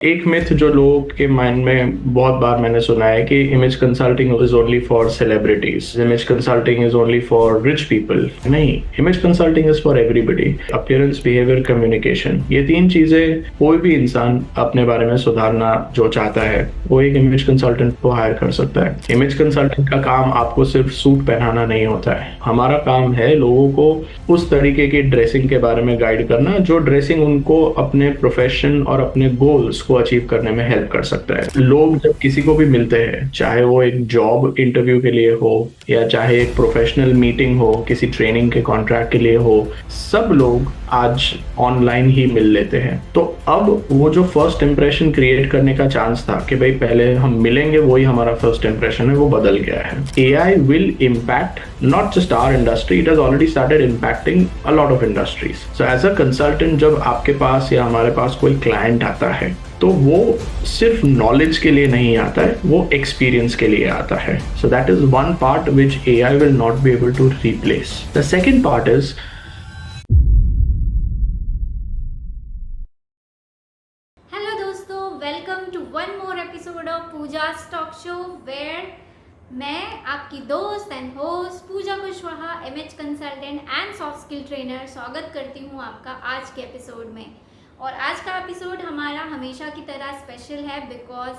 एक मिथ जो लोगों के माइंड में बहुत बार मैंने सुना है कि image consulting is only for celebrities, image consulting is only for rich people. नहीं, image consulting is for everybody. Appearance, behaviour, communication, ये तीन चीजें कोई भी इंसान अपने बारे में सुधारना जो चाहता है वो एक इमेज कंसल्टेंट को हायर कर सकता है। इमेज कंसल्टेंट का काम आपको सिर्फ सूट पहनाना नहीं होता है। हमारा काम है लोगों को उस तरीके की ड्रेसिंग के बारे में गाइड करना जो ड्रेसिंग उनको अपने प्रोफेशन और अपने गोल्स को अचीव करने में हेल्प कर सकता है। लोग जब किसी को भी मिलते हैं, चाहे वो एक जॉब इंटरव्यू के लिए हो या चाहे एक प्रोफेशनल मीटिंग हो, किसी ट्रेनिंग के कॉन्ट्रैक्ट के लिए हो, सब लोग आज ऑनलाइन ही मिल लेते हैं। तो अब वो जो फर्स्ट इंप्रेशन क्रिएट करने का चांस था कि भाई पहले हम मिलेंगे, वही हमारा फर्स्ट इंप्रेशन है, वो बदल गया है। AI will impact not just our industry, it has already started impacting a lot of industries. So as a consultant, जब आपके पास या हमारे पास कोई क्लाइंट आता है तो वो सिर्फ नॉलेज के लिए नहीं आता है, वो एक्सपीरियंस के लिए आता है। So that is one part which AI will not be able to replace. The second part is welcome to one more episode of Pooja stock show where मैं आपकी दोस्त and host Pooja Kushwaha, image consultant and soft skill trainer, स्वागत करती हूँ आपका आज के episode में। और आज का एपिसोड हमारा हमेशा की तरह स्पेशल है बिकॉज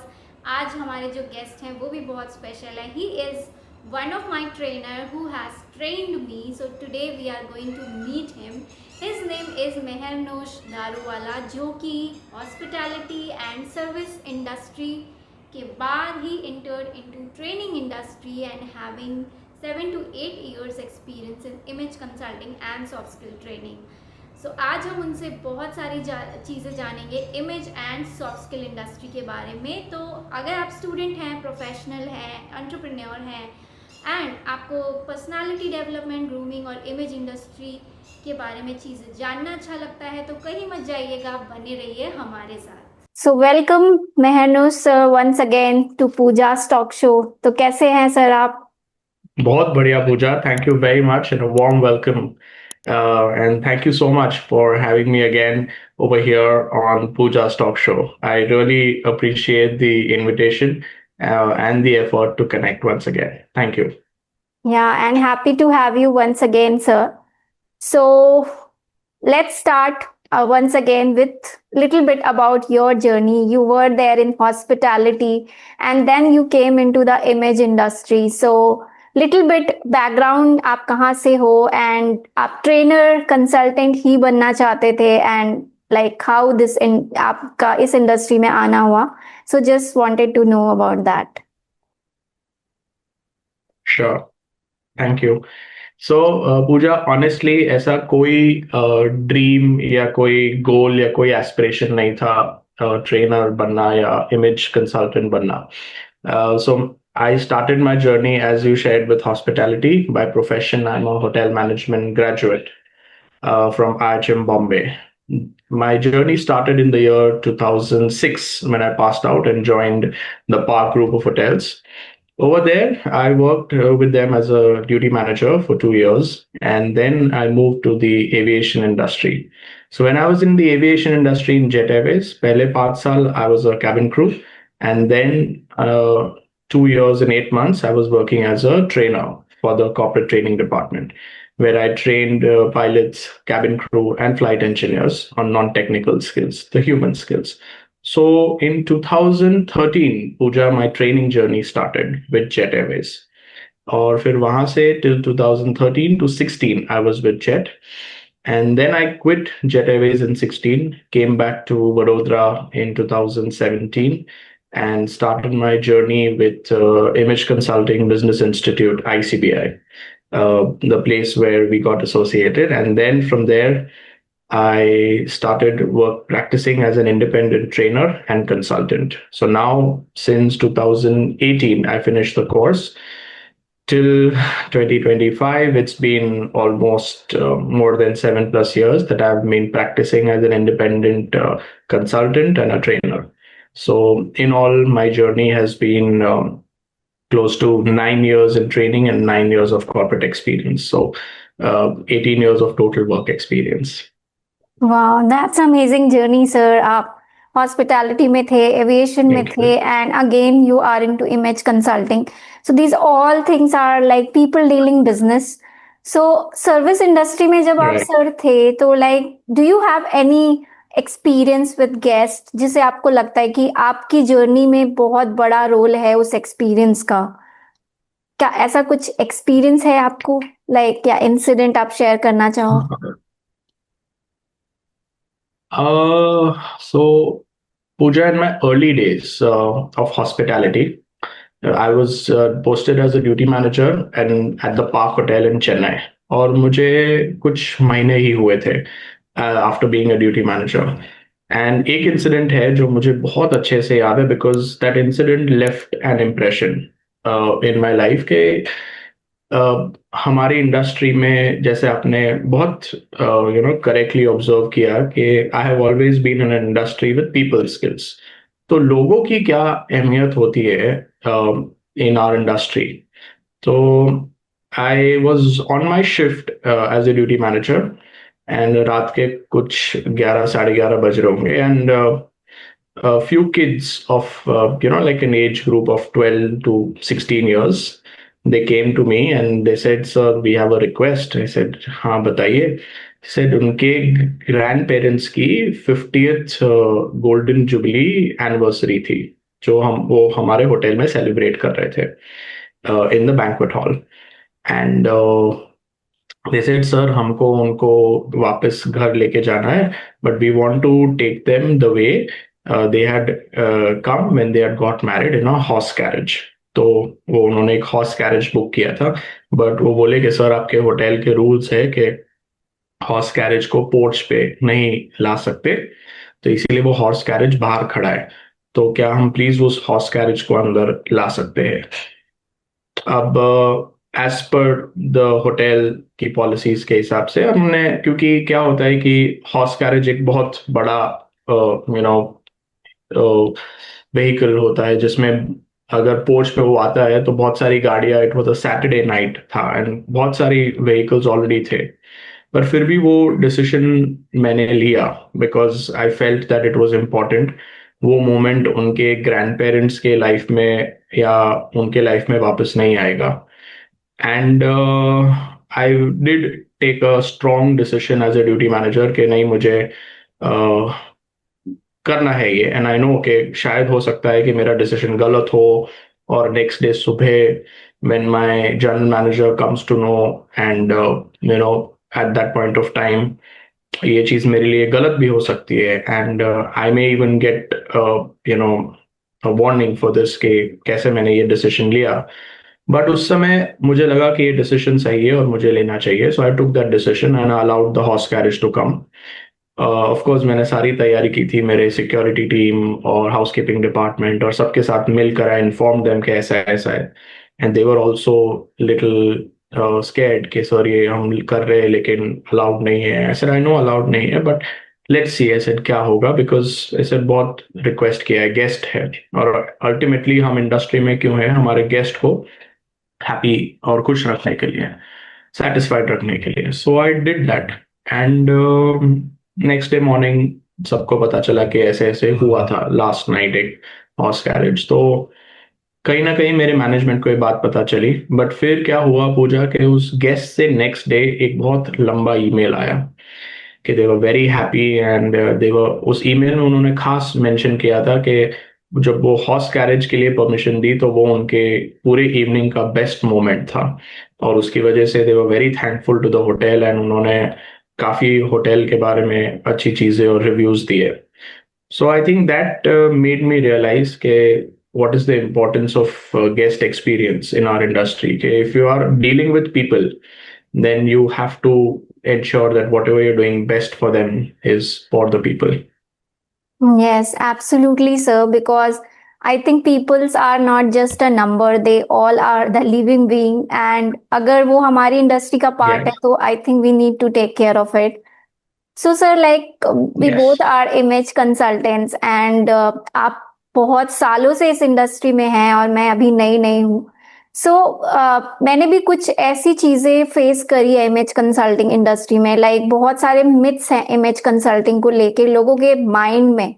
आज हमारे जो गेस्ट हैं वो भी बहुत स्पेशल है। He is one of my trainer who has trained me, so today we are going to meet him. His name is Mehernosh Daruwala, जो कि hospitality and service industry के बाद ही entered into training industry and having 7 to 8 years experience in image consulting and soft skill training. So आज हम उनसे बहुत सारी चीज़ें जानेंगे image and soft skill industry के बारे में। तो अगर आप स्टूडेंट हैं, प्रोफेशनल हैं, एंटरप्रेन्योर हैं एंड आपको पर्सनालिटी डेवलपमेंट, ग्रूमिंग और इमेज इंडस्ट्री के बारे में चीज़ें जानना अच्छा लगता है तो कहीं मत जाइएगा, बने रहिए हमारे साथ। So welcome Mehrnoos sir once again to Pooja stock show. तो कैसे हैं सर आप? बहुत बढ़िया Pooja, thank you very much and a warm welcome and thank you so much for having me again over here on Pooja's Talk Show. I really appreciate the invitation and the effort to connect once again. Thank you. Yeah, and happy to have you once again, sir. So let's start once again with little bit about your journey. You were there in hospitality and then you came into the image industry. So little bit background, आप कहाँ से हो and आप trainer consultant ही बनना चाहते थे and like how this आपका इस इंडस्ट्री में आना हुआ. So just wanted to know about that. Sure. Thank you. So Pooja, honestly ऐसा कोई ड्रीम या कोई गोल या कोई एस्पिरेशन नहीं था ट्रेनर बनना या इमेज कंसल्टेंट बनना. So I started my journey, as you shared, with hospitality. By profession, I'm a hotel management graduate from IHM Bombay. My journey started in the year 2006 when I passed out and joined the Park Group of Hotels. Over there, I worked with them as a duty manager for 2 years, and then I moved to the aviation industry. So when I was in the aviation industry in Jet Airways, pehle 5 saal I was a cabin crew, and then 2 years and 8 months I was working as a trainer for the corporate training department, where I trained pilots, cabin crew, and flight engineers on non-technical skills, the human skills. So in 2013, Pooja, my training journey started with Jet Airways. और फिर वहां से till 2013 to 16, I was with Jet. And then I quit Jet Airways in 16, came back to Vadodara in 2017, and started my journey with Image Consulting Business Institute, ICBI, the place where we got associated. And then from there, I started practicing as an independent trainer and consultant. So now, since 2018, I finished the course. Till 2025, it's been almost more than 7+ years that I've been practicing as an independent consultant and a trainer. So in all, my journey has been close to 9 years in training and 9 years of corporate experience. So 18 years of total work experience. Wow, that's amazing journey, sir. आप hospitality में थे, aviation में थे, and again you are into image consulting. So these all things are like people dealing business. So service industry में जब आप right. Sir थे तो like do you have any experience with guest जिसे आपको लगता है कि आपकी जर्नी में बहुत बड़ा रोल है उस एक्सपीरियंस का? क्या ऐसा कुछ एक्सपीरियंस है आपको, लाइक क्या इंसिडेंट आप शेयर करना चाहो? So, Pooja, in my early days of hospitality, I was posted as a duty manager and at the Park Hotel in Chennai. और मुझे कुछ महीने ही हुए थे after being a duty manager. And एक इंसिडेंट है जो मुझे बहुत अच्छे से याद है because that incident left an impression in my life के हमारी इंडस्ट्री में जैसे आपने बहुत करेक्टली ऑब्जर्व किया कि I have always been in industry with people skills. तो लोगों की क्या अहमियत होती है इन आवर इंडस्ट्री. तो I was on my shift as a duty manager and रात के कुछ 11 साढ़े 11 बज रहे होंगे and few kids of like an age group of 12 to 16 years, they came to me and they said, sir, we have a request. I said, हाँ बताइए. said उनके ग्रैंड पेरेंट्स की 50th गोल्डन जुबली एनिवर्सरी थी जो वो हमारे hotel में celebrate कर रहे थे in the banquet hall. And they said, sir, हमको उनको वापस घर लेके जाना है but we want to take them the way they had come when they had got married in a horse carriage. तो वो उन्होंने एक हॉर्स कैरेज बुक किया था बट वो बोले कि सर आपके होटल के रूल्स है कि हॉर्स कैरेज को पोर्च पे नहीं ला सकते तो इसीलिए वो हॉर्स कैरेज बाहर खड़ा है. तो क्या हम प्लीज उस हॉर्स कैरेज को अंदर ला सकते हैं. अब एज पर द होटल की पॉलिसीज के हिसाब से हमने, क्योंकि क्या होता है कि हॉर्स कैरेज एक बहुत बड़ा व्हीकल होता है जिसमें अगर पोर्च पे वो आता है तो बहुत सारी गाड़ियां, it was a Saturday night था एंड बहुत सारी व्हीकल्स ऑलरेडी थे. पर फिर भी वो डिसीजन मैंने लिया because I felt that it was important. वो मोमेंट उनके ग्रैंड पेरेंट्स के लाइफ में या उनके लाइफ में वापस नहीं आएगा. And I did take a strong decision as a duty manager कि नहीं मुझे करना है ये. एंड आई नो कि शायद हो सकता है कि मेरा डिसीजन गलत हो और नेक्स्ट डे सुबह when my general manager comes to know and at that point of time ये चीज मेरे लिए गलत भी हो सकती है and I may even get warning for this कि कैसे मैंने ये डिसीजन लिया. बट उस समय मुझे लगा कि ये डिसीजन सही है और मुझे लेना चाहिए. So I took that decision and allowed the horse carriage to come. Of course मैंने सारी तैयारी की थी, मेरे सिक्योरिटी टीम और हाउसकीपिंग डिपार्टमेंट और सबके साथ मिलकर आई इन्फॉर्म देम कि ऐसा ऐसा है. And they were also little scared कि सर ये हम कर रहे हैं लेकिन अलाउड नहीं है. ऐसे आई नो अलाउड नहीं है बट लेट्स सी ऐसे क्या होगा बिकॉज ऐसे बहुत रिक्वेस्ट किया है, गेस्ट है और अल्टीमेटली हम इंडस्ट्री में क्यों है, हमारे गेस्ट को हैप्पी और खुश रखने के लिए, सेटिस्फाइड रखने के लिए. So I did that and next day morning सबको पता चला कि ऐसे ऐसे हुआ था लास्ट नाइट एक हॉर्स कैरेज. तो कहीं ना कहीं मेरे मैनेजमेंट को ये बात पता चली. बट फिर क्या हुआ पूजा के उस गेस्ट से नेक्स्ट डे एक बहुत लंबा ईमेल आया कि they were very happy and they were, उस ईमेल में उन्होंने खास मेंशन किया था कि जब वो हॉर्स कैरेज के लिए परमिशन दी तो वो उनके पूरे इवनिंग का बेस्ट मोमेंट था और उसकी वजह से they were very thankful to the hotel and उन्होंने काफी होटल के बारे में अच्छी चीजें और रिव्यूज दिए. So I think that made me realise के what is the importance of guest experience in our industry. Okay, if you are dealing with people, then you have to ensure that whatever you're doing best for them is for the people. Yes, absolutely, sir, because I think peoples are not just a number, they all are the living being, and अगर वो हमारी industry का part है तो I think we need to take care of it. So sir, like we both are image consultants and आप बहुत सालों से इस इंडस्ट्री में हैं और मैं अभी नई हूँ. सो मैंने भी कुछ ऐसी चीजें फेस करी है इमेज कंसल्टिंग इंडस्ट्री में. लाइक बहुत सारे मिथ्स हैं इमेज कंसल्टिंग को लेके लोगों के माइंड में.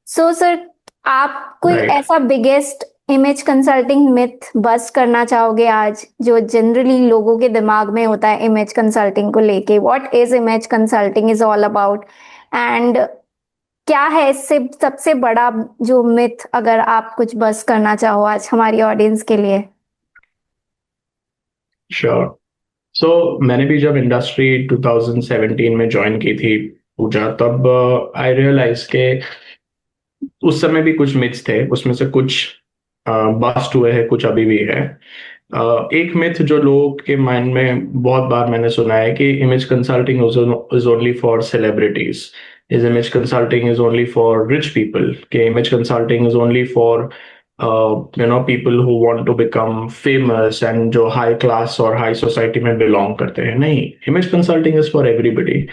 सो सर, आप कोई राइट। ऐसा biggest image consulting myth bust करना चाहोगे आज, जो जनरली लोगों के दिमाग में होता है इमेज कंसल्टिंग को लेके? What is image consulting is all about, and क्या है इससे सबसे बड़ा जो मिथ, अगर आप कुछ बस्ट करना चाहो आज हमारी ऑडियंस के लिए? श्योर। सो मैंने भी जब इंडस्ट्री 2017 में ज्वाइन की थी पूजा, तब आई रियलाइज के उस समय भी कुछ मिथ्स थे, उसमें से कुछ बस्ट हुए हैं, कुछ अभी भी है। एक मिथ जो लोगों के माइंड में बहुत बार मैंने सुना है कि image consulting is only for celebrities, is image consulting is only for rich people, के image consulting is only for people who want to become famous and जो हाई क्लास और हाई सोसाइटी में बिलोंग करते हैं। नहीं, image consulting is for everybody.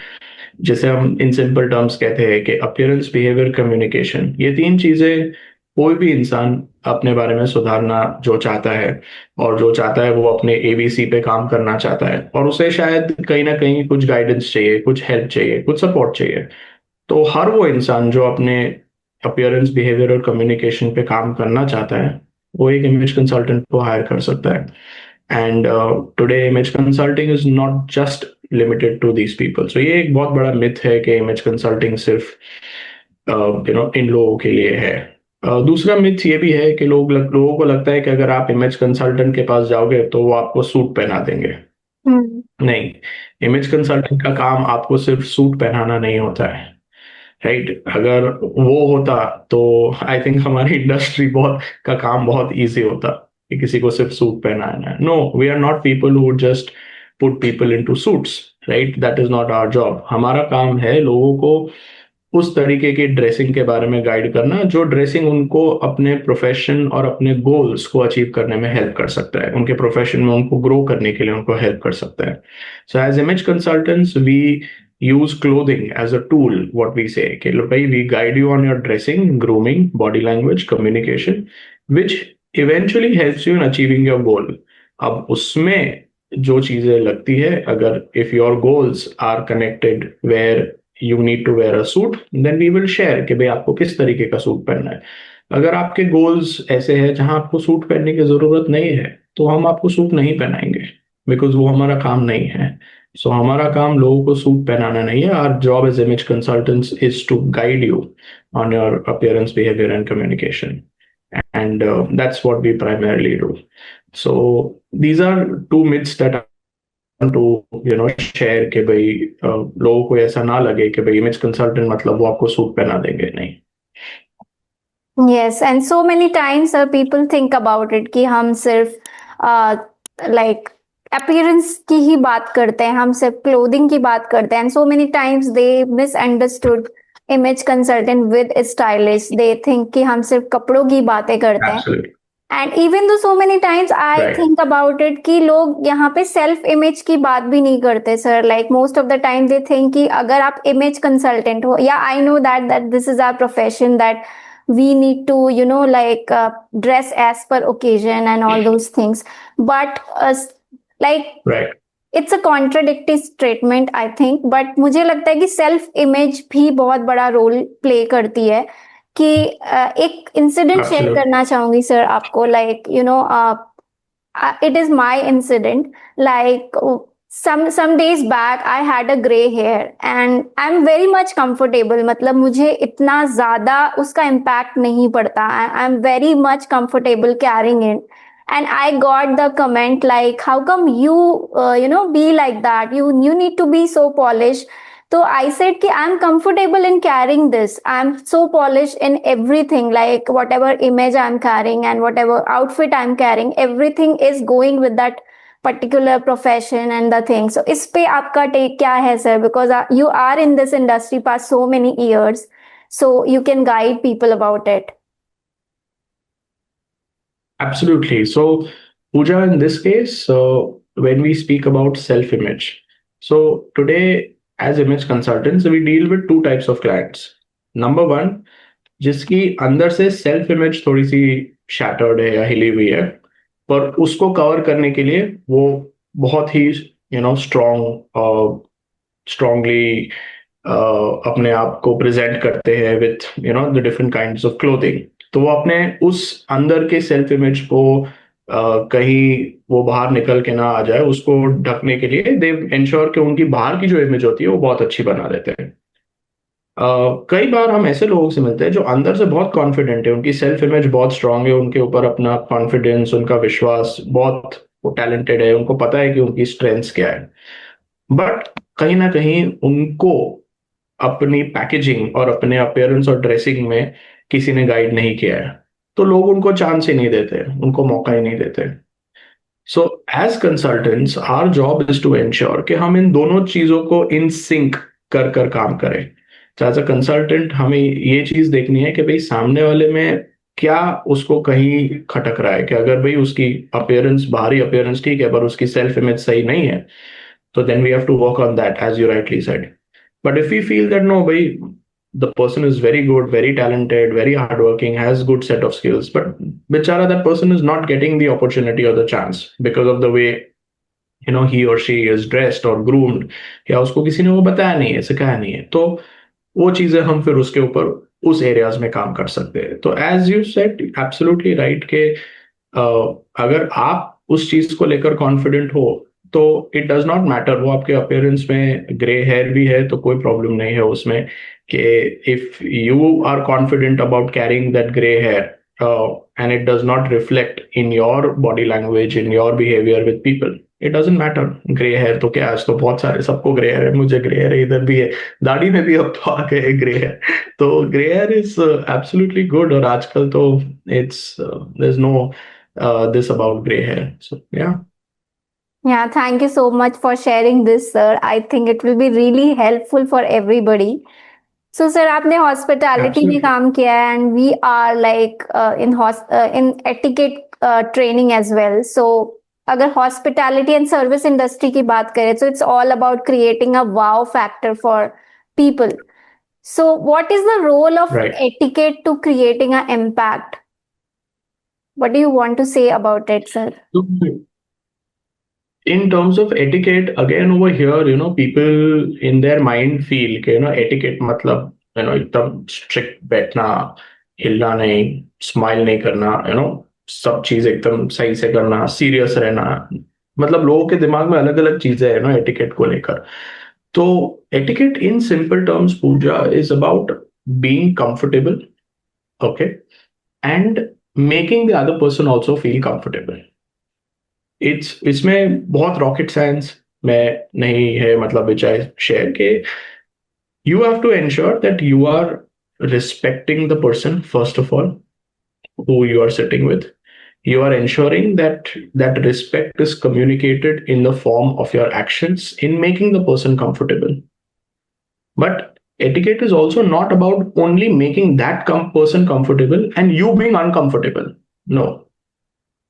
जिसे हम in simple terms कहते हैं कि अपीयरेंस, बिहेवियर, कम्युनिकेशन, ये तीन चीजें कोई भी इंसान अपने बारे में सुधारना जो चाहता है, और जो चाहता है वो अपने एबीसी पे काम करना चाहता है, और उसे शायद कहीं ना कहीं कुछ गाइडेंस चाहिए, कुछ हेल्प चाहिए, कुछ सपोर्ट चाहिए, तो हर वो इंसान जो अपने अपीयरेंस, बिहेवियर और कम्युनिकेशन पे काम करना चाहता है, वो एक इमेज कंसल्टेंट को हायर कर सकता है। And today image consulting is not just limited to these people. So ये एक बहुत बड़ा मिथ है कि इमेज कंसल्टिंग सिर्फ इन लोगों के लिए है। दूसरा मिथ ये भी है कि लोगों को लगता है कि अगर आप इमेज कंसल्टेंट के पास जाओगे तो वो आपको सूट पहना देंगे। हम्म। नहीं, इमेज कंसल्टेंट का काम आपको सिर्फ सूट पहनाना नहीं होता है। राइट, अगर वो होता तो आई थिंक हमारी इंडस्ट्री बहुत का काम बहुत इजी होता, कि किसी को सिर्फ सूट पहनाना है। No, we are not people who just put people into suits. Right, that is not our job. हमारा काम है लोगों को उस तरीके की ड्रेसिंग के बारे में गाइड करना, जो ड्रेसिंग उनको अपने प्रोफेशन और अपने गोल्स को अचीव करने में हेल्प कर सकता है, उनके प्रोफेशन में उनको ग्रो करने के लिए उनको हेल्प कर सकता है। So as image consultants we use clothing as a tool, what we say, okay, look, we guide you on your dressing, grooming, body language, communication, which eventually helps you in achieving your goal. अब उसमें जो चीजें लगती है, अगर if your goals are connected where you need to wear a suit, then we will share कि भाई आपको किस तरीके का सूट पहनना है। अगर आपके गोल्स ऐसे हैं जहां आपको सूट पहनने की जरूरत नहीं है, तो हम आपको सूट नहीं पहनाएंगे, बिकॉज वो हमारा काम नहीं है। सो हमारा काम लोगों को सूट पहनाना नहीं है। Our job as image consultants is to guide you on your appearance, behaviour and communication, and that's what we primarily do. So these are two myths that to share कि भाई लोगों को ऐसा ना लगे कि भाई इमेज कंसल्टेंट मतलब वो आपको सूट पहना देंगे। नहीं। Yes, and so many times people think about it कि हम सिर्फ like appearance की ही बात करते हैं, हम सिर्फ clothing की बात करते हैं, and so many times they misunderstood image consultant with stylist. They think कि हम सिर्फ कपड़ों की बातें करते हैं, Absolutely. And even though so many times I Right. Think about it कि लोग यहाँ पे सेल्फ इमेज की बात भी नहीं करते sir. Like most of the time they think कि अगर आप इमेज कंसल्टेंट हो, या I know that this is our profession, that we need to like dress as per occasion and all those things, but like Right. It's a contradictory statement I think, but मुझे लगता है कि self image भी बहुत बड़ा role play करती है। कि एक इंसिडेंट शेयर Absolutely. करना चाहूंगी सर आपको, like it is my incident. Like some days back I had a gray hair and I'm very much comfortable, मतलब मुझे इतना ज्यादा उसका impact नहीं पड़ता, I'm very much comfortable carrying it. And I got the comment like, how come you be like that, you need to be so polished. So I said कि I'm comfortable in carrying this. I'm so polished in everything, like whatever image I'm carrying and whatever outfit I'm carrying, everything is going with that particular profession and the thing. So इस पे आपका take क्या है sir? Because you are in this industry past so many years, so you can guide people about it. Absolutely. So, Pooja, in this case, when we speak about self-image, so today as image consultants, we deal with two types of clients. Number one, जिसकी अंदर से self image थोड़ी सी shattered है या हिली हुई है, पर उसको कवर करने के लिए वो बहुत ही स्ट्रॉन्गली अपने आप को प्रेजेंट करते हैं with the different kinds of clothing, तो वो अपने उस अंदर के सेल्फ इमेज को कहीं वो बाहर निकल के ना आ जाए, उसको ढकने के लिए दे इंश्योर कि उनकी बाहर की जो इमेज होती है वो बहुत अच्छी बना देते हैं। कई बार हम ऐसे लोगों से मिलते हैं जो अंदर से बहुत कॉन्फिडेंट है, उनकी सेल्फ इमेज बहुत स्ट्रांग है, उनके ऊपर अपना कॉन्फिडेंस, उनका विश्वास बहुत, वो टैलेंटेड है, उनको पता है कि उनकी स्ट्रेंथ्स क्या है, बट कहीं ना कहीं उनको अपनी पैकेजिंग और अपने अपीयरेंस और ड्रेसिंग में किसी ने गाइड नहीं किया है, तो लोग उनको चांस ही नहीं देते, उनको मौका ही नहीं देते। So as consultants our job is to ensure कि हम इन दोनों चीजों को इन सिंक कर कर काम करें। तो एज अ कंसल्टेंट हमें ये चीज देखनी है कि भाई सामने वाले में क्या उसको कहीं खटक रहा है, कि अगर भाई उसकी अपीयरेंस, बाहरी अपीयरेंस ठीक है पर उसकी सेल्फ इमेज सही नहीं है, तो then we have to work on that as you rightly said. But if we feel that no, bhai, the person is very good, very talented, very hardworking, has good set of skills, but bichara that person is not getting the opportunity or the chance because of the way he or she is dressed or groomed, या उसको किसी ने वो बताया नहीं है, सिखाया नहीं है, तो वो चीजें हम फिर उसके ऊपर उस एरियाज में काम कर सकते हैं। तो as you said absolutely right के अगर आप उस चीज को लेकर कॉन्फिडेंट हो तो इट डज नॉट मैटर वो आपके अपीयरेंस में ग्रे हेयर भी है तो कोई प्रॉब्लम नहीं है उसमें, कि if you are confident about carrying that grey hair and it does not reflect in your body language, in your behaviour with people, it doesn't matter. Grey hair तो क्या, आज तो बहुत सारे, सबको ग्रे हेयर है, मुझे ग्रे हेयर है, इधर भी है, दाढ़ी में भी अब तो आ गए ग्रे हेयर, तो grey hair is absolutely good. और आजकल तो it's there is no this about gray hair. So yeah. Yeah, thank you so much for sharing this, sir. I think it will be really helpful for everybody. So, sir, आपने hospitality में Absolutely. काम किया है and we are like in etiquette training as well. So, अगर hospitality and service industry की बात करें, so it's all about creating a wow factor for people. So, what is the role of Right. etiquette to creating an impact? What do you want to say about it, sir? So, in terms of etiquette, again over here, people in their mind feel कि etiquette मतलब एकदम strict बैठना, हिलना नहीं, smile नहीं करना, सब चीज एकदम सही से करना, सीरियस रहना, मतलब लोगों के दिमाग में अलग अलग चीजें है एटिकेट को लेकर। तो etiquette in simple terms, Pooja, is about being comfortable, okay, and making the other person also feel comfortable. इसमें बहुत रॉकेट साइंस में नहीं है, मतलब विच आई शेयर के you have to ensure that you are respecting the person first of all who you are sitting with. You are ensuring that that respect is communicated in the form of your actions in making the person comfortable. But etiquette is also not about only making that person comfortable and you being uncomfortable. No.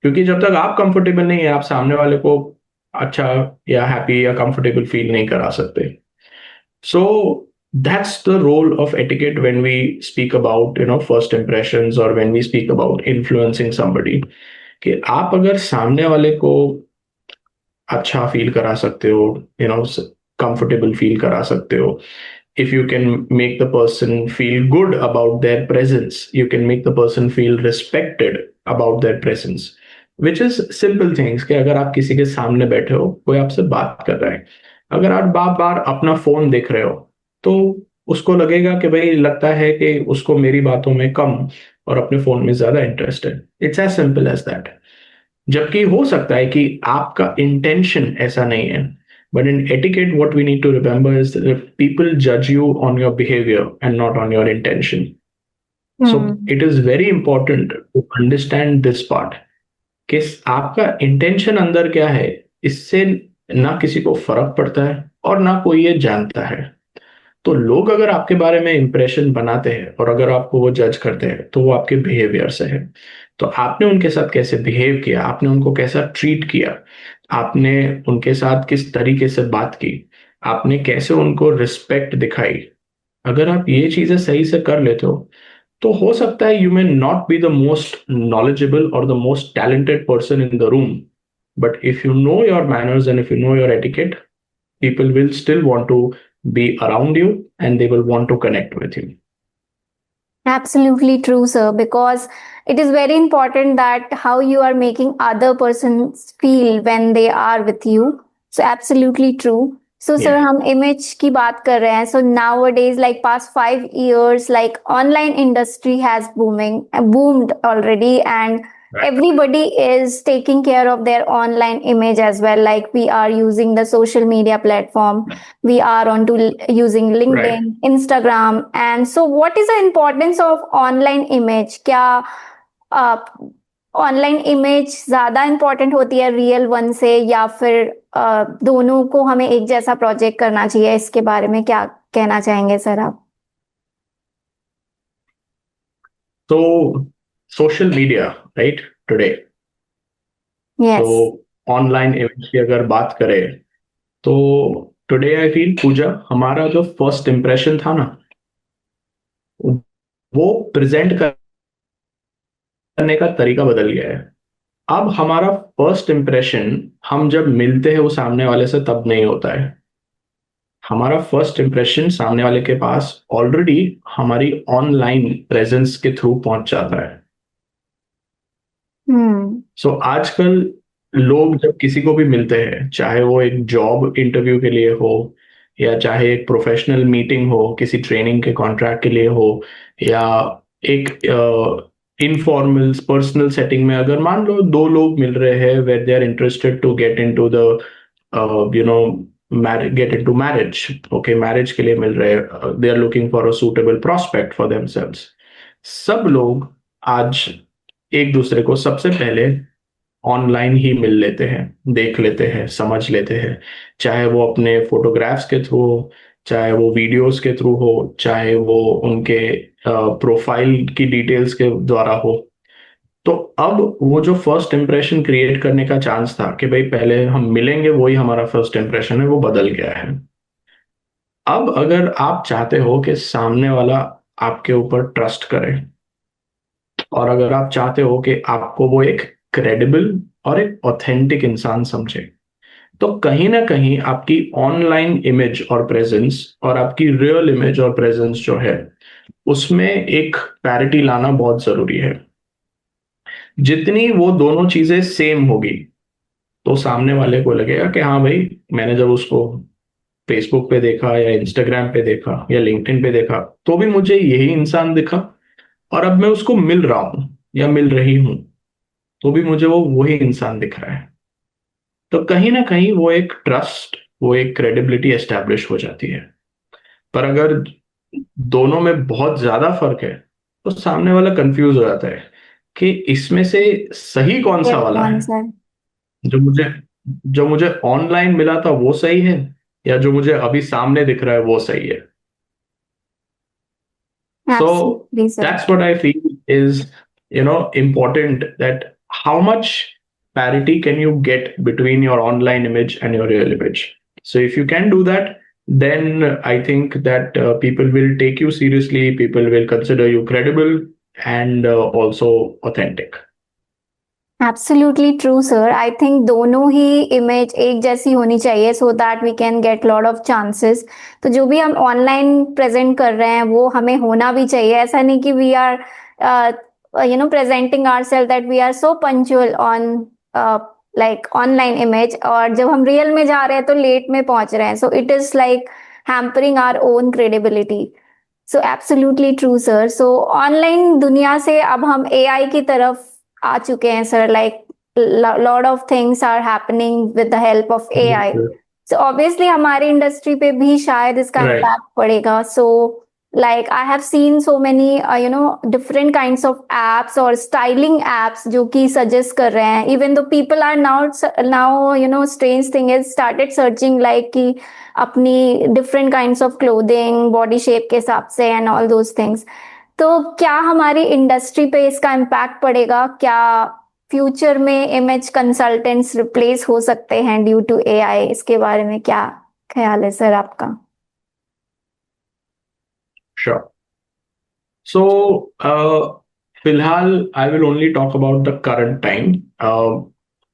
क्योंकि जब तक आप comfortable नहीं है, आप सामने वाले को अच्छा या हैप्पी या कंफर्टेबल फील नहीं करा सकते। So that's the role of etiquette when we speak about first impressions और when we speak about influencing somebody, कि आप अगर सामने वाले को अच्छा फील करा सकते हो, कंफर्टेबल फील करा सकते हो, if you can make the person feel good about their presence, you can make the person feel respected about their presence, which is simple things। कि अगर आप किसी के सामने बैठे हो, कोई आपसे बात कर रहा है, अगर आप बार बार अपना फोन देख रहे हो तो उसको लगेगा कि भाई, लगता है कि उसको मेरी बातों में कम और अपने फोन में ज्यादा इंटरेस्ट है। It's as simple as that. जबकि हो सकता है कि आपका इंटेंशन ऐसा नहीं है, but in etiquette what we need to remember is that people judge you on your behavior and not on your intention. So it is very important to understand this part कि आपका intention अंदर क्या है, इससे ना किसी को फर्क पड़ता है और ना कोई ये जानता है। तो लोग अगर आपके बारे में इंप्रेशन बनाते हैं और अगर आपको वो जज करते हैं तो वो आपके बिहेवियर से है। तो आपने उनके साथ कैसे बिहेव किया, आपने उनको कैसा ट्रीट किया, आपने उनके साथ किस तरीके से बात की, आपने कैसे उनको रिस्पेक्ट दिखाई, अगर आप ये चीजें सही से कर लेते हो तो हो सकता है you may not be the most knowledgeable और the most talented person in the room, but if you know your manners and if you know your etiquette, people will still want to be around you, and they will want to connect with you. Absolutely true, sir, because it is very important that how you are making other persons feel when they are with you. So absolutely true. So sir, Yeah. हम image की बात कर रहे हैं. So nowadays, like past 5 years, like online industry has boomed already, and Right. everybody is taking care of their online image as well. Like we are using the social media platform, we are using LinkedIn, Right. Instagram. And so what is the importance of online image? क्या online image ज्यादा important होती है real one से, या फिर दोनों को हमें एक जैसा प्रोजेक्ट करना चाहिए? इसके बारे में क्या कहना चाहेंगे सर आप? So, social media, right, today. Yes. तो ऑनलाइन इमेज की अगर बात करें, तो टुडे आई फील पूजा, हमारा जो फर्स्ट इम्प्रेशन था ना, वो प्रेजेंट करने का तरीका बदल गया है. अब हमारा फर्स्ट इम्प्रेशन हम जब मिलते हैं वो सामने वाले से तब नहीं होता है. हमारा फर्स्ट इम्प्रेशन सामने वाले के पास ऑलरेडी हमारी ऑनलाइन प्रेजेंस के थ्रू पहुंच जाता है. सो आजकल लोग जब किसी को भी मिलते हैं, चाहे वो एक जॉब इंटरव्यू के लिए हो, या चाहे एक प्रोफेशनल मीटिंग हो, किसी ट्रेनिंग के कॉन्ट्रैक्ट के लिए हो, या एक इनफॉर्मल पर्सनल सेटिंग में, अगर मान लो दो लोग मिल रहे हैं where they are interested to get into the get into marriage. Okay, marriage के लिए मिल रहे हैं, they are looking for a suitable prospect for themselves. सब लोग आज एक दूसरे को सबसे पहले ऑनलाइन ही मिल लेते हैं, देख लेते हैं, समझ लेते हैं, चाहे वो अपने फोटोग्राफ्स के थ्रू हो, चाहे वो वीडियोस के थ्रू हो, चाहे वो उनके प्रोफाइल की डिटेल्स के द्वारा हो. तो अब वो जो फर्स्ट इंप्रेशन क्रिएट करने का चांस था कि भाई पहले हम मिलेंगे, वही हमारा फर्स्ट इंप्रेशन है, वो बदल गया है. अब अगर आप चाहते हो कि सामने वाला आपके ऊपर ट्रस्ट करे, और अगर आप चाहते हो कि आपको वो एक क्रेडिबल और एक ऑथेंटिक इंसान समझे, तो कहीं ना कहीं आपकी ऑनलाइन इमेज और प्रेजेंस और आपकी रियल इमेज और प्रेजेंस जो है, उसमें एक पैरिटी लाना बहुत जरूरी है. जितनी वो दोनों चीजें सेम होगी, तो सामने वाले को लगेगा कि हाँ भाई, मैंने जब उसको फेसबुक पे देखा या इंस्टाग्राम पे देखा या लिंक्डइन पे देखा, तो भी मुझे यही इंसान दिखा, और अब मैं उसको मिल रहा हूं या मिल रही हूं, तो भी मुझे वो वही इंसान दिख रहा है. तो कहीं ना कहीं वो एक ट्रस्ट, वो एक क्रेडिबिलिटी एस्टैब्लिश हो जाती है. पर अगर दोनों में बहुत ज्यादा फर्क है, तो सामने वाला कंफ्यूज हो जाता है कि इसमें से सही कौन सा वाला है. जो मुझे जो मुझे ऑनलाइन मिला था वो सही है, या जो मुझे अभी सामने दिख रहा है वो सही है. So Absolutely, sir. that's what I feel is, important, that how much parity can you get between your online image and your real image. So if you can do that, then I think that people will take you seriously, people will consider you credible and also authentic. Absolutely true sir. I think दोनों ही image एक जैसी होनी चाहिए, so that we can get lot of chances. तो जो भी हम ऑनलाइन प्रेजेंट कर रहे हैं वो हमें होना भी चाहिए. ऐसा नहीं कि we are presenting ourselves that we are so punctual on like online image, और जब हम रियल में जा रहे हैं तो लेट में पहुंच रहे हैं. So it is like hampering our own credibility. So absolutely true sir. So online दुनिया से अब हम एआई की तरफ आ चुके हैं sir. Like lot of things are happening with the help of AI. So obviously हमारी इंडस्ट्री पे भी शायद इसका इम्पैक्ट पड़ेगा. सो like I have seen so many different kinds of apps or styling apps जो कि suggest कर रहे हैं. Even though people are now strange thing is started searching like कि अपनी different kinds of clothing body shape के हिसाब से and all those things. तो क्या हमारी इंडस्ट्री पे इसका इम्पैक्ट पड़ेगा? क्या फ्यूचर में इमेज कंसल्टेंट्स रिप्लेस हो सकते हैं ड्यू टू एआई? इसके बारे में क्या ख्याल है सर आपका? Sure. So, फिलहाल I will only talk about the current time.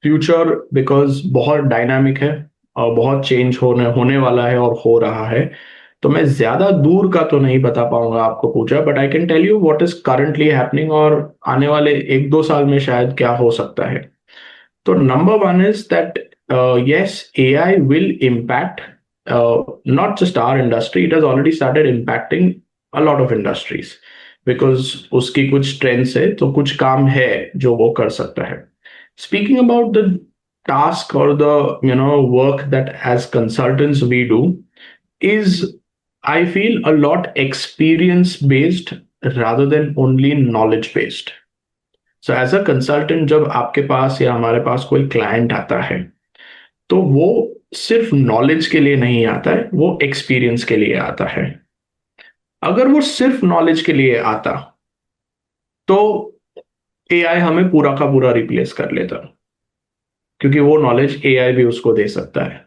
Future because बहुत डायनामिक है और बहुत चेंज होने वाला है और हो रहा है. तो मैं ज्यादा दूर का तो नहीं बता पाऊंगा आपको Pooja, but I can tell you what is currently happening और आने वाले 1-2 साल में शायद क्या हो सकता है. तो number one is that yes, AI will impact not just our industry, it has already started impacting a lot of industries because उसकी कुछ strengths है, तो कुछ काम है जो वो कर सकता है. Speaking about the task or the work that as consultants we do is, I feel, a lot experience based rather than only knowledge based. So as a consultant जब आपके पास या हमारे पास कोई client आता है, तो वो सिर्फ नॉलेज के लिए नहीं आता है, वो एक्सपीरियंस के लिए आता है. अगर वो सिर्फ नॉलेज के लिए आता तो एआई हमें पूरा का पूरा रिप्लेस कर लेता, क्योंकि वो नॉलेज एआई भी उसको दे सकता है.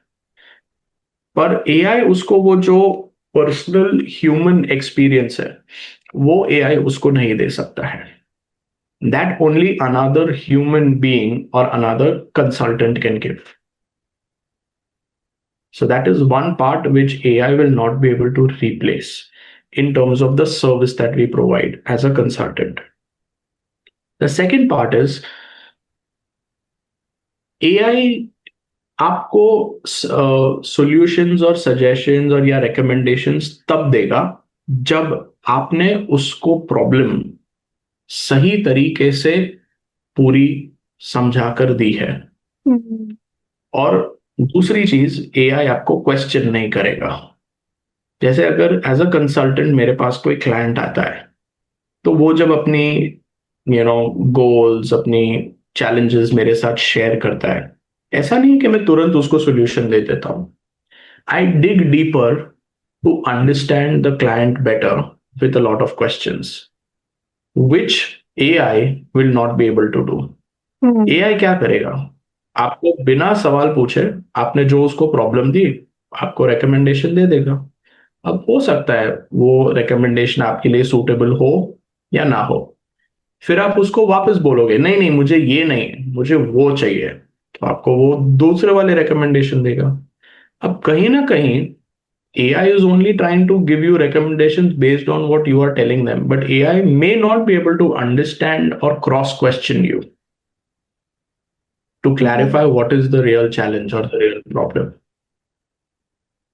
पर एआई उसको वो जो पर्सनल ह्यूमन एक्सपीरियंस है वो एआई उसको नहीं दे सकता है. That only another human being और another consultant can give. So that is one part which AI will not be able to replace in terms of the service that we provide as a consultant. The second part is AI आपको solutions और suggestions और या recommendations तब देगा जब आपने उसको problem सही तरीके से पूरी समझा कर दी है. और दूसरी चीज, एआई आपको क्वेश्चन नहीं करेगा. जैसे अगर एज अ कंसल्टेंट मेरे पास कोई क्लाइंट आता है, तो वो जब अपनी गोल्स, अपनी चैलेंजेस मेरे साथ शेयर करता है, ऐसा नहीं कि मैं तुरंत उसको सोल्यूशन दे देता हूं. I dig deeper to understand the client better with a lot of questions which AI will not be able to do. AI क्या करेगा, आपको बिना सवाल पूछे आपने जो उसको प्रॉब्लम दी, आपको रिकमेंडेशन दे देगा. अब हो सकता है वो रिकमेंडेशन आपके लिए सूटेबल हो या ना हो. फिर आप उसको वापस बोलोगे नहीं नहीं मुझे ये नहीं, मुझे वो चाहिए, तो आपको वो दूसरे वाले रिकमेंडेशन देगा. अब कहीं ना कहीं AI is only trying to give you recommendations based on what you are telling them, but AI may not be able to understand or cross question you to clarify what is the real challenge or the real problem.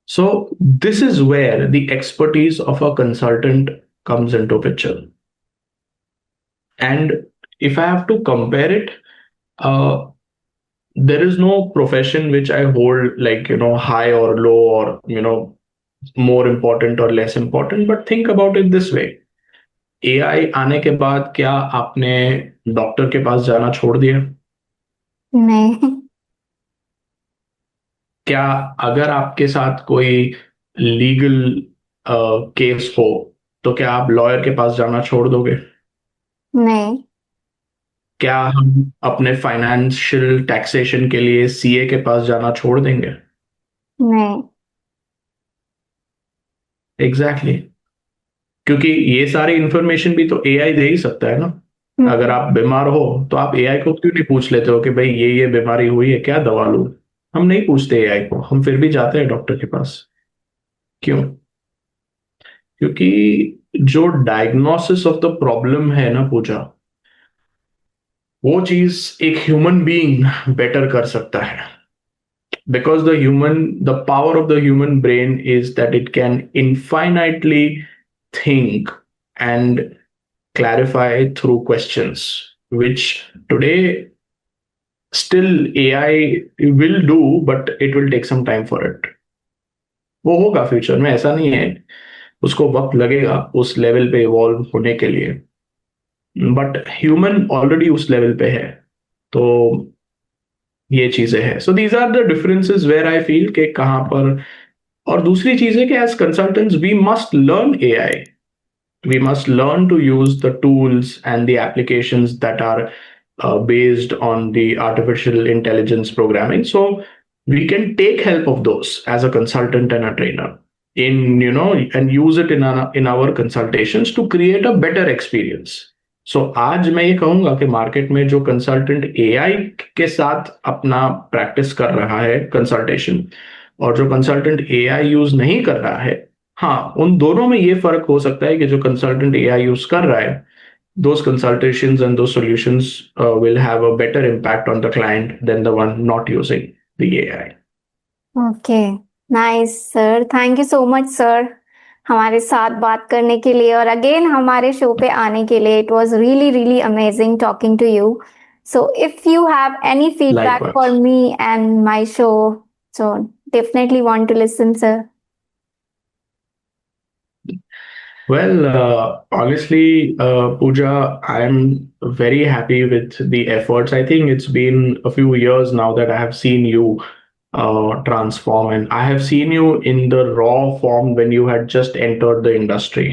So this is where the expertise of a consultant comes into picture. And if I have to compare it, there is no profession which I hold like, high or low or, more important or less important. But think about it this way. AI आने के बाद क्या आपने doctor के पास जाना छोड़ दिया? नहीं. क्या अगर आपके साथ कोई लीगल केस हो तो क्या आप लॉयर के पास जाना छोड़ दोगे? नहीं. क्या हम अपने फाइनेंशियल टैक्सेशन के लिए सीए के पास जाना छोड़ देंगे? नहीं. एग्जैक्टली क्योंकि ये सारी इंफॉर्मेशन भी तो एआई दे ही सकता है ना. अगर आप बीमार हो तो आप एआई को क्यों नहीं पूछ लेते हो कि भाई ये बीमारी हुई है, क्या दवा लूं? हम नहीं पूछते एआई को, हम फिर भी जाते हैं डॉक्टर के पास. क्यों? क्योंकि जो डायग्नोसिस ऑफ द प्रॉब्लम है ना पूजा, वो चीज एक ह्यूमन बीइंग बेटर कर सकता है. Because the power of the human brain is that it can infinitely think and clarify through questions, which today still AI will do, but it will take some time for it. वो होगा future में, ऐसा नहीं है, उसको वक्त लगेगा उस लेवल पे इवॉल्व होने के लिए, बट ह्यूमन ऑलरेडी उस लेवल पे है. तो ये चीजें हैं. So these are the differences where I feel के कहां पर. और दूसरी चीज है कि as consultants we must learn AI. We must learn to use the tools and the applications that are based on the artificial intelligence programming. So we can take help of those as a consultant and a trainer and use it in our consultations to create a better experience. So आज मैं ये कहूंगा कि market में जो consultant AI के साथ अपना प्रैक्टिस कर रहा है कंसल्टेशन, और जो कंसल्टेंट एआई यूज नहीं कर रहा है, हाँ, उन दोनों में ये फर्क हो सकता है कि जो कंसल्टेंट एआई यूज कर रहा है, those consultations and those solutions will have a better impact on the client than the one not using the AI. Okay, nice sir, thank you so much sir हमारे साथ बात करने के लिए और अगेन हमारे शो पे आने के लिए. It was really really amazing talking to you. So if you have any feedback for Likewise. Me and my show, so definitely want to listen sir. Well, honestly, Pooja, I'm very happy with the efforts. I think it's been a few years now that I have seen you transform, and I have seen you in the raw form when you had just entered the industry.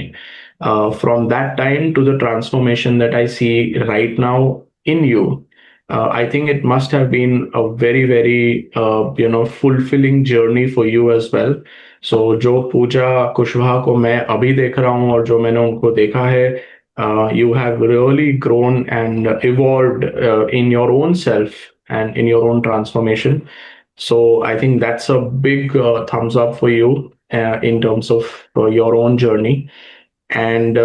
From that time to the transformation that I see right now in you, I think it must have been a very, very, fulfilling journey for you as well. सो जो पूजा कुशवाहा को मैं अभी देख रहा हूँ और जो मैंने उनको देखा है, you have really grown and evolved in your own self and in your own transformation. So I think that's a big thumbs up for you in terms of your own journey. And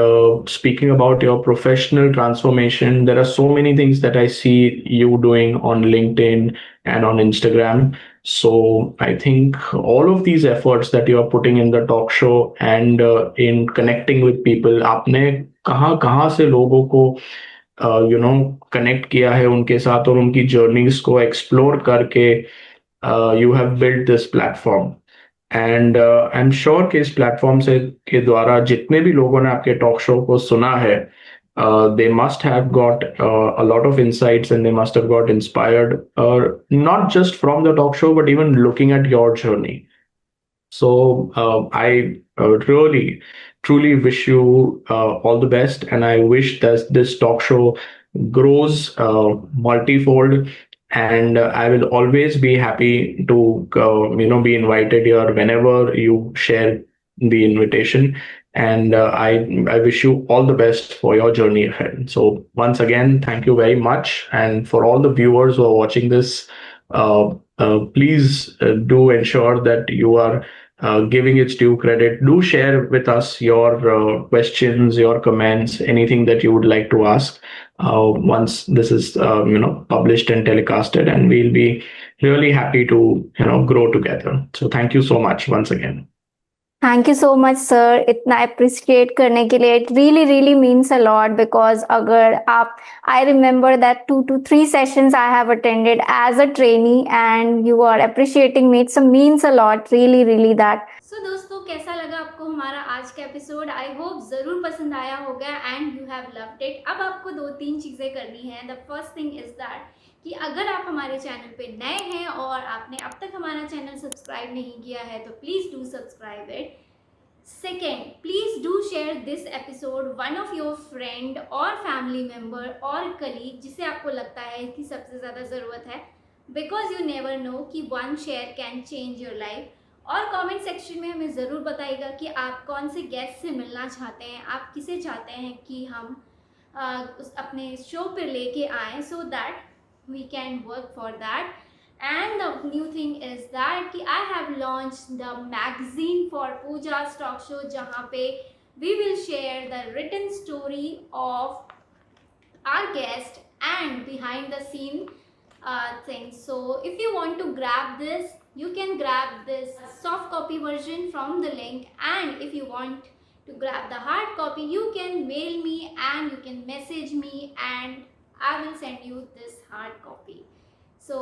speaking about your professional transformation, there are so many things that I see you doing on LinkedIn and on Instagram. So I think all of these efforts that you are putting in the talk show and in connecting with people, आपने कहाँ कहाँ से लोगों को connect किया है उनके साथ और उनकी जर्नीज को एक्सप्लोर करके you have build this platform. And I am sure कि इस प्लेटफॉर्म से के द्वारा जितने भी लोगों ने आपके टॉक शो को सुना है, they must have got a lot of insights and they must have got inspired, not just from the talk show, but even looking at your journey. So I really, truly wish you all the best, and I wish that this talk show grows multifold. And I will always be happy to, be invited here whenever you share the invitation. And I wish you all the best for your journey ahead. So once again, thank you very much. And for all the viewers who are watching this, please do ensure that you are giving its due credit. Do share with us your questions, your comments, anything that you would like to ask once this is published and telecasted, and we'll be really happy to grow together. So thank you so much once again. Thank you so much sir इतना appreciate करने के लिए. It really really means a lot because अगर आप, I remember that 2 to 3 sessions I have attended as a trainee and you are appreciating me. It's means a lot, really really that. So दोस्तों, कैसा लगा आपको हमारा आज का episode? I hope ज़रूर पसंद आया होगा and you have loved it. अब आपको 2-3 चीज़ें करनी है. The first thing is that कि अगर आप हमारे चैनल पे नए हैं और आपने अब तक हमारा चैनल सब्सक्राइब नहीं किया है तो please do subscribe it. Second, please do share this episode one of your friend और फैमिली मेम्बर और कलीग जिसे आपको लगता है कि सबसे ज़्यादा ज़रूरत है, बिकॉज यू नेवर नो कि one share can change your life. और कमेंट सेक्शन में हमें ज़रूर बताइएगा कि आप कौन से गेस्ट से मिलना चाहते हैं, आप किसे चाहते हैं कि हम अपने शो पर लेके आएँ, so that we can work for that. And the new thing is that कि I have launched the magazine for Pooja's talk show, जहाँ पे we will share the written story of our guest and behind the scene things. So if you want to grab this, you can grab this soft copy version from the link, and if you want to grab the hard copy, you can mail me and you can message me and I will send you this hard copy. So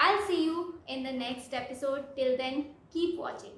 I'll see you in the next episode. Till then, keep watching.